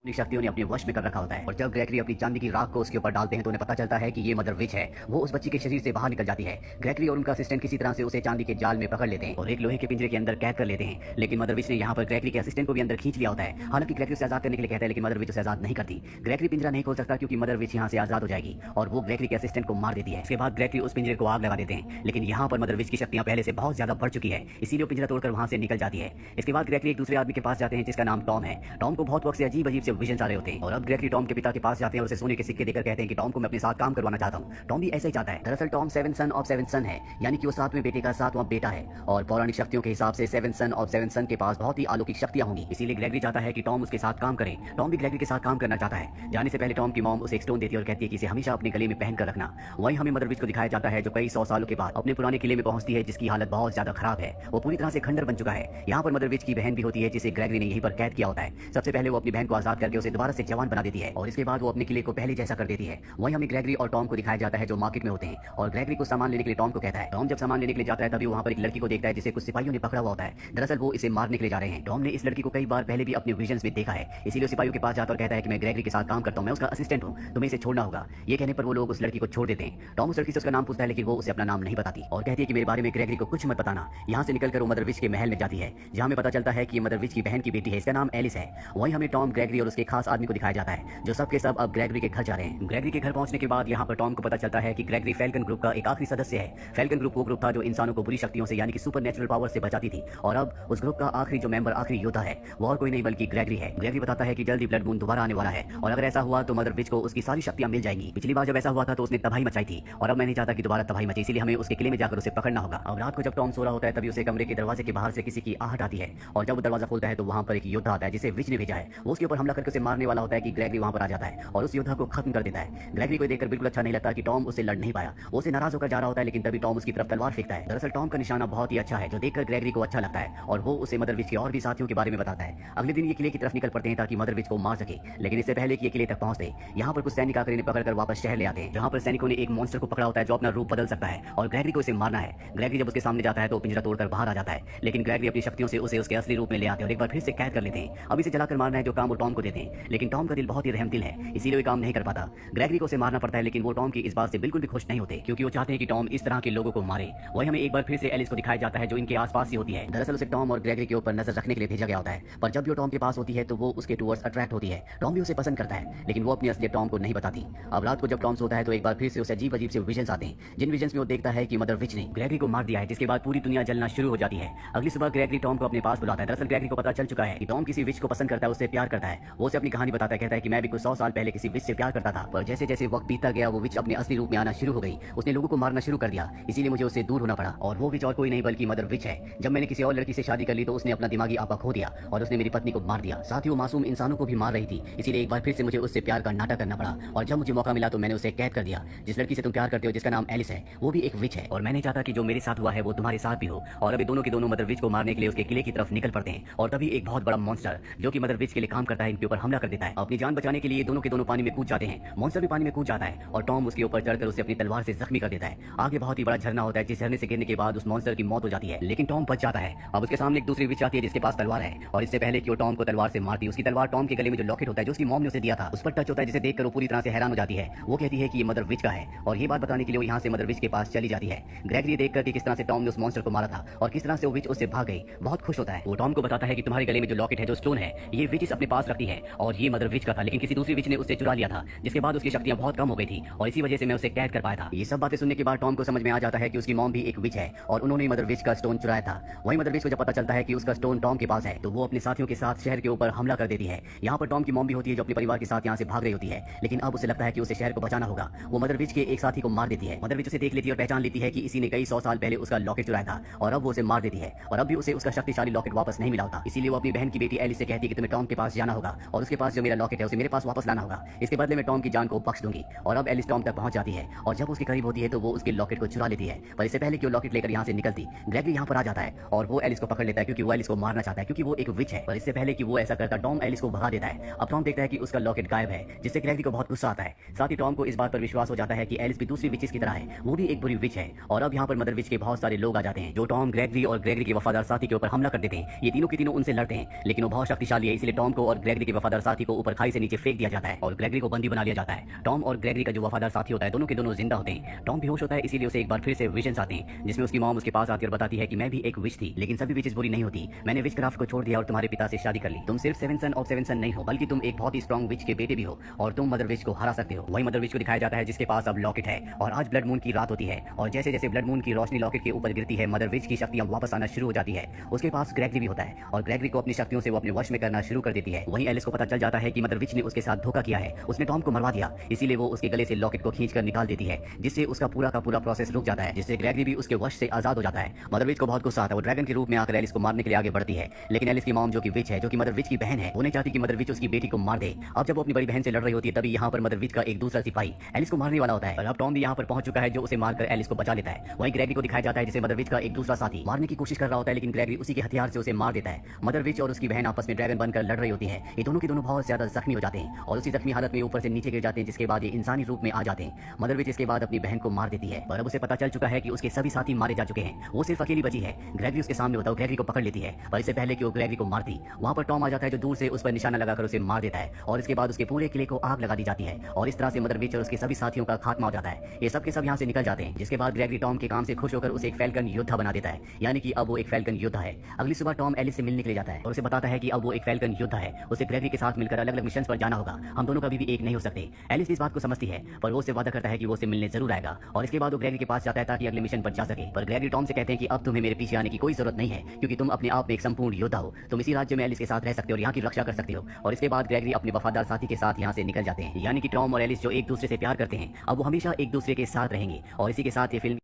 अपनी शक्तियों ने अपने वश में कर रखा होता है और जब ग्रेगरी अपनी चांदी की राख को उसके ऊपर डालते हैं तो उन्हें पता चलता है कि ये मदर विच है। वो उस बच्ची के शरीर से बाहर निकल जाती है। ग्रेगरी और उनका असिस्टेंट किसी तरह से उसे चांदी के जाल में पकड़ लेते हैं और एक लोहे के पिंजरे के अंदर कैद कर लेते हैं। लेकिन मदर विच ने यहाँ पर ग्रेगरी के असिस्टेंट को भी अंदर खींच लिया होता है। हालांकि ग्रेगरी उसे आजाद करने के लिए कहता है, लेकिन मदर विच उसे आजाद नहीं करती। ग्रेगरी पिंजरा नहीं खोल सकता क्योंकि मदर विच यहाँ से आजाद हो जाएगी और वो ग्रेगरी के असिस्टेंट को मार देती है। इसके बाद ग्रेगरी उस पिंजरे को आग लगा देते हैं, लेकिन यहाँ पर मदर विच की शक्तियां पहले से बहुत ज्यादा बढ़ चुकी है, इसीलिए वो पिंजरा तोड़कर वहां से निकल जाती है। इसके बाद ग्रेगरी एक दूसरे आदमी के पास जाते हैं जिसका नाम टॉम है। टॉम को बहुत वक्त से अजीब अजीब से विजन आ रहे होते हैं और अब ग्रेगरी टॉम के पिता के पास जाते हैं और उसे सोने के सिक्के देकर कहते हैं कि टॉम को मैं अपने साथ काम करवाना चाहता हूँ। टॉम भी ऐसे ही चाहता है। दरअसल Tom seven son of seven son है, यानी कि वो सातवें बेटे का सातवां बेटा है और पौराणिक शक्तियों के हिसाब से सेवन सन ऑफ सेवन सन के पास बहुत ही अलौकिक शक्तियां होंगी। इसीलिए ग्रेगरी चाहता है कि टॉम उसके साथ काम करे। टॉम भी ग्रेगरी के साथ काम करना चाहता है। जाने से पहले टॉम की मॉम उसे एक स्टोन देती है और कहती है कि इसे हमेशा अपने गले में पहन कर रखना। वहीं हमें मदर विच को दिखाया जाता है जो कई 100 सालों के बाद अपने पुराने किले में पहुंचती है, जिसकी हालत बहुत ज्यादा खराब है। वो पूरी तरह से खंडर बन चुका है। यहाँ पर मदर विच की बहन भी होती है जिसे ग्रेगरी ने यहीं पर कैद किया होता है। सबसे पहले वो अपनी बहन को आजाद करके उसे दोबारा से जवान बना देती है और इसके बाद वो अपने किले को पहले जैसा कर देती है। वहीं हमें ग्रेगरी और टॉम को दिखाया जाता है जो मार्केट में होते हैं और ग्रेगरी को सामान लेने के लिए टॉम को कहता है। टॉम जब सामान लेने के लिए जाता है तभी वहाँ पर एक लड़की को देखता है जिसे कुछ सिपाहियों ने पकड़ा हुआ होता है। दरअसल वो इसे मारने के लिए जा रहे हैं। टॉम ने इस लड़की को कई बार पहले भी अपने विजन्स में देखा है, इसीलिए सिपाहियों के पास जाता और कहता है कि मैं ग्रेगरी के साथ काम करता हूँ, मैं उसका असिस्टेंट हूँ, तुम्हें इसे छोड़ना होगा। ये कहने पर वो लोग उस लड़की को छोड़ देते हैं। टॉम उस लड़की से उसका नाम पूछता है, लेकिन वो उसे अपना नाम नहीं बताती और कहती है कि मेरे बारे में ग्रेगरी को कुछ मत बताना। यहाँ से निकलकर वो मदर विच के महल में जाती है, जहाँ में पता चलता है कि मदर विच की बहन की बेटी है, इसका नाम एलिस है। वहीं हमें टॉम, ग्रेगरी और उसके खास आदमी को दिखाया जाता है जो सबके सब अब ग्रेगरी के घर जा रहे हैं। ग्रेगरी के घर पहुंचने के बाद यहाँ पर टॉम को पता चलता है कि ग्रेगरी फैल्कन ग्रुप का एक आखिरी सदस्य है। फैल्कन ग्रुप वो ग्रुप था जो इंसानों को बुरी शक्तियों से यानी कि सुपर नेचुरल पावर से बचाती थी और अब उस ग्रुप का आखिरी जो मेंबर, आखिरी योद्धा है, वो और कोई नहीं बल्कि ग्रेगरी है। ग्रेगरी बताता है कि जल्दी ब्लड मून दोबारा आने वाला है और अगर ऐसा हुआ तो मदर विच को उसकी सारी शक्तियां मिल जाएंगी। पिछली बार जब ऐसा हुआ था तो उसने तबाही मचाई थी और अब मैं नहीं चाहता कि दोबारा तबाही मचे, इसीलिए हमें उसके किले में जाकर उसे पकड़ना होगा। अब रात को जब टॉम सो रहा होता है तभी उसे कमरे के दरवाजे के बाहर से किसी की आहट आती है और जब वो दरवाजा खोलता है तो वहां पर एक योद्धा आता है जिसे विच ने भेजा है। वो उसके ऊपर हमला करके उसे मारने वाला होता है कि ग्रेगरी वहां पर आ जाता है और उस योद्धा को खत्म कर देता है। ग्रेगरी को देखकर बिल्कुल अच्छा नहीं लगता कि टॉम उससे लड़ नहीं पाया। वो उसे नाराज होकर जा रहा होता है, लेकिन तभी टॉम उसकी तरफ तलवार फेंकता है। दरअसल टॉम का निशाना बहुत ही अच्छा है जो देखकर ग्रेगरी को अच्छा लगता है और वो उसे मदर विच के और भी साथियों के बारे में बताता है। अगले दिन ये किले की तरफ निकल पड़ते हैं ताकि मदर विच को मार सके, लेकिन इससे पहले कि ये किले तक पहुंचते यहाँ पर कुछ सैनिक आकर इन्हें पकड़कर वापस शहर ले आते हैं, जहाँ पर सैनिकों ने एक मॉन्स्टर को पकड़ा होता है जो अपना रूप बदल सकता है और ग्रेगरी को इसे मारना है। ग्रेगरी जब उसके सामने जाता है तो पिंजरा तोड़कर बाहर आ जाता है, लेकिन ग्रेगरी अपनी शक्तियों से उसे उसके असली रूप में ले आते हैं और एक बार फिर से कैद कर लेते हैं। अब इसे जलाकर मारना है जो काम वो टॉम को देते हैं, लेकिन टॉम का दिल बहुत ही रहम दिल है, इसीलिए वो काम नहीं कर पाता। ग्रेगरी को उसे मारना पड़ता है, लेकिन वो टॉम की इस बात से बिल्कुल भी खुश नहीं होते क्योंकि वो चाहते हैं कि टॉम इस तरह के लोगों को मारे। वही हमें एक बार फिर से एलिस को दिखाया जाता है जो इनके आसपास ही होती है। दरअसल उसे टॉम और ग्रेगरी के ऊपर नजर रखने के लिए भेजा गया होता है, पर जब वो टॉम के पास होती है तो वो उसके टूवर्ड्स अट्रैक्ट होती है। टॉम भी उसे पसंद करता है, लेकिन वो अपनी असलियत टॉम को नहीं बताती। अब रात को जब टॉम सोता है तो एक बार फिर से उसे अजीब अजीब से विजन्स आते हैं, जिन विजन्स में वो देखता है कि मदर विच ने ग्रेगरी को मार दिया है, जिसके बाद पूरी दुनिया जलना शुरू हो जाती है। अगली सुबह ग्रेगरी टॉम को अपने पास बुलाता है। दरअसल ग्रेगरी को पता चल चुका है कि टॉम किसी विच को पसंद करता है, उससे प्यार करता है। वो उसे अपनी कहानी बताता है, कहता है कि मैं भी कुछ 100 साल पहले किसी विच से प्यार करता था, पर जैसे जैसे वक्त बीतता गया वो विच अपने असली रूप में आना शुरू हो गई। उसने लोगों को मारना शुरू कर दिया, इसीलिए मुझे उससे दूर होना पड़ा और वो विच और कोई नहीं बल्कि मदर विच है। जब मैंने किसी और लड़की से शादी कर ली तो उसने अपना दिमागी आपा खो दिया और उसने मेरी पत्नी को मार दिया, साथ ही वो मासूम इंसानों को भी मार रही थी, इसीलिए एक बार फिर से मुझे उससे प्यार का नाटक करना पड़ा और जब मुझे मौका मिला तो मैंने उसे कैद कर दिया। जिस लड़की से तुम प्यार करते हो जिसका नाम एलिस है वो भी एक विच है और मैं नहीं चाहता कि जो मेरे साथ हुआ है वो तुम्हारे साथ भी हो। और अभी दोनों के दोनों मदर विच को मारने के लिए उसके किले की तरफ निकल पड़ते हैं और तभी एक बहुत बड़ा मॉन्स्टर जो कि मदर विच के लिए काम करता है इनके ऊपर हमला कर देता है। अपनी जान बचाने के लिए दोनों के दोनों पानी में कूद जाते हैं। मॉन्स्टर भी पानी में कूद जाता है और टॉम उसके ऊपर चढ़कर उसे अपनी तलवार से जख्मी कर देता है। आगे बहुत ही बड़ा झरना होता है, जिस झरने से गिरने के बाद उस मॉन्स्टर की मौत हो जाती है, लेकिन टॉम बच जाता है। अब उसके सामने एक दूसरी विच आती है जिसके पास तलवार है और इससे पहले कि वो टॉम को तलवार से मारती उसकी तलवार टॉम के गले में जो लॉकेट होता है जो उसकी मॉम ने उसे दिया था उस पर टच होता है, जिसे देखकर वो पूरी तरह से हैरान हो जाती है। वो कहती है कि ये मदर विच का है और ये बात बताने के लिए वो यहाँ से मदर विच के पास चली जाती है। ग्रेगरी देखकर कि किस तरह से टॉम ने उस मॉन्स्टर को मारा था और किस तरह से वो विच उससे भाग गई, बहुत खुश होता है। वो टॉम को बताता है कि तुम्हारे गले में जो लॉकेट है, जो स्टोन है, ये विच अपने पास रखती है और ये मदर विच का था, लेकिन किसी दूसरी विच ने उससे चुरा लिया था, जिसके बाद उसकी शक्तियां बहुत कम हो गई थी और इसी वजह से मैं उसे कैद कर पाया था। ये सब बातें सुनने के बाद टॉम को समझ में आ जाता है कि उसकी मॉम भी एक विच है और उन्होंने मदर विच का स्टोन चुराया था। वही मदर विच को जब पता चलता है कि उसका स्टोन टॉम के पास है तो वो अपने साथियों के साथ शहर के ऊपर हमला कर देती है। यहाँ पर टॉम की मॉम भी होती है जो अपने परिवार के साथ यहाँ से भाग रही होती है, लेकिन अब उसे लगता है कि उसे शहर को बचाना होगा। वो मदर विच के एक साथी को मार देती है। मदर विच उसे देख लेती है और पहचान लेती है कि इसी ने कई 100 साल पहले उसका लॉकेट चुराया था और अब वो उसे मार देती है और अब भी उसे उसका शक्तिशाली लॉकेट वापस नहीं मिला होता। इसीलिए वो अपनी बहन की बेटी एलिस से कहती है कि तुम्हें टॉम के पास जाना होगा और उसके पास जो मेरा लॉकेट है उसे मेरे पास वापस लाना होगा, इसके बदले में टॉम की जान को बख्श दूंगी। और अब एलिस टॉम तक पहुंच जाती है और जब उसके करीब होती है तो वो उसके लॉकेट को चुरा लेती है, पर इससे पहले कि वो लॉकेट लेकर यहाँ से निकलती ग्रेगरी यहाँ पर आ जाता है और वो एलिस को पकड़ लेता है क्योंकि वो एलिस को मारना चाहता है, क्योंकि वो एक विच है। पर इससे पहले कि वो ऐसा करता टॉम एलिस को भगा देता है। अब टॉम देखता है कि उसका लॉकेट गायब है, जिससे ग्रेगरी को बहुत गुस्सा आता है। साथ ही टॉम को इस बात पर विश्वास हो जाता है कि एलिस भी दूसरी विचेस की तरह है, वो भी एक बुरी विच है। और अब यहाँ पर मदर विच के बहुत सारे लोग आ जाते हैं जो टॉम, ग्रेगरी और ग्रेगरी के वफादार साथी के ऊपर हमला कर देते हैं। ये तीनों के तीनों उनसे लड़ते हैं, लेकिन वो बहुत शक्तिशाली है, इसलिए टॉम को और ग्रेगरी के के वफादार साथी को ऊपर खाई से नीचे फेंक दिया जाता है और ग्रेगरी को बंदी बना लिया जाता है। टॉम और ग्रेगरी का जो वफादार साथी होता है दोनों के दोनों जिंदा होते हैं। टॉम बेहोश होता है, इसीलिए उसे एक बार फिर से विजन्स आते हैं जिसमें उसकी मॉम उसके पास आती और बताती है कि मैं भी एक विच थी, लेकिन सभी विचेस बुरी नहीं होती। मैंने विचक्राफ्ट को छोड़ दिया और तुम्हारे पिता से शादी कर ली। तुम सिर्फ सेवन सन ऑफ सेवन सन नहीं हो, बल्कि तुम एक बहुत ही स्ट्रॉन्ग विच के बेटे भी हो और तुम मदर विच को हरा सकते हो। वही मदर विच को दिखाया जाता है जिसके पास अब लॉकेट है और आज ब्लड मून की रात होती है और जैसे जैसे ब्लड मून की रोशनी लॉकेट के ऊपर गिरती है मदर विच की शक्तियां वापस आना शुरू हो जाती है। उसके पास ग्रेगरी भी होता है और ग्रेगरी को अपनी शक्तियों से वो अपने वश में करना शुरू कर देती है। वहीं एलिस को पता चल जाता है कि मदर विच ने उसके साथ धोखा किया है, उसने टॉम को मरवा दिया, इसीलिए वो उसके गले से लॉकेट को खींच कर निकाल देती है जिससे उसका पूरा का पूरा प्रोसेस रुक जाता है, जिससे ग्रेगरी भी उसके वश से आजाद हो जाता है। मदर विच को बहुत गुस्सा आता है, वो ड्रैगन के रूप में आकर एलिस को मारने के लिए आगे बढ़ती है, लेकिन एलिस की मॉम जो कि विच है, जो कि मदर विच की बहन है, वो नहीं चाहती कि मदर विच उसकी बेटी को मार दे। अब जब वो अपनी बड़ी बहन से लड़ रही होती है तभी यहाँ पर मदर विच का एक दूसरा सिपाही एलिस को मारने वाला होता है और अब टॉम भी यहाँ पर पहुंच चुका है जो उसे मारकर एलिस को बचा लेता है। वहीं ग्रेगरी को दिखाया जाता है जिसे मदर विच का एक दूसरा साथी मारने की कोशिश कर रहा होता है, लेकिन ग्रेगरी उसी के हथियार से उसे मार देता है। मदर विच और उसकी बहन आपस में ड्रैगन बनकर लड़ रही होती है। ये दोनों के दोनों बहुत ज्यादा जख्मी हो जाते हैं और उसी जख्मी हालत में ऊपर से नीचे गिर जाते हैं, जिसके बाद ये इंसानी रूप में आ जाते हैं। मदर विच इसके बाद अपनी बहन को मार देती है पर अब उसे पता चल चुका है कि उसके सभी साथी मारे जा चुके हैं, वो सिर्फ अकेली बची है। ग्रेगरी उसके सामने होता है, ग्रेगरी को पकड़ लेती है पर इससे पहले कि वो ग्रेगरी को मारती वहां पर टॉम आ जाता है जो दूर से उस पर निशाना लगाकर उसे मार देता है और इसके बाद उसके पूरे किले को आग लगा दी जाती है और इस तरह से मदर विच और उसके सभी साथियों का खात्मा हो जाता है। ये सब के सब यहाँ से निकल जाते हैं, जिसके बाद ग्रेगरी टॉम के काम से खुश होकर उसे एक फैल्कन योद्धा बना देता है, यानी कि अब वो एक फैल्कन योद्धा है। अगली सुबह टॉम एलिस से मिलने के लिए जाता है और उसे बताता है कि अब वो एक फैल्कन योद्धा है, उसे ग्रेगरी के साथ मिलकर अलग अलग मिशन पर जाना होगा, हम दोनों कभी भी एक नहीं हो सकते। एलिस भी इस बात को समझती है पर वो उससे वादा करता है कि वो उसे मिलने जरूर आएगा और इसके बाद वो ग्रेगरी के पास जाता है ताकि अगले मिशन पर जा सके। पर ग्रेगरी टॉम से कहते हैं कि अब तुम्हें मेरे पीछे आने की कोई जरूरत नहीं है क्योंकि तुम अपने आप में एक संपूर्ण योद्धा हो, तुम इसी राज्य में एलिस के साथ रह सकते हो और यहाँ की रक्षा कर सकते हो। और इसके बाद ग्रेगरी अपने वफादार साथी के साथ यहाँ से निकल जाते हैं, यानी कि टॉम और एलिस जो एक दूसरे से प्यार करते हैं अब वो हमेशा एक दूसरे के साथ रहेंगे। और इसी के साथ ये फिल्म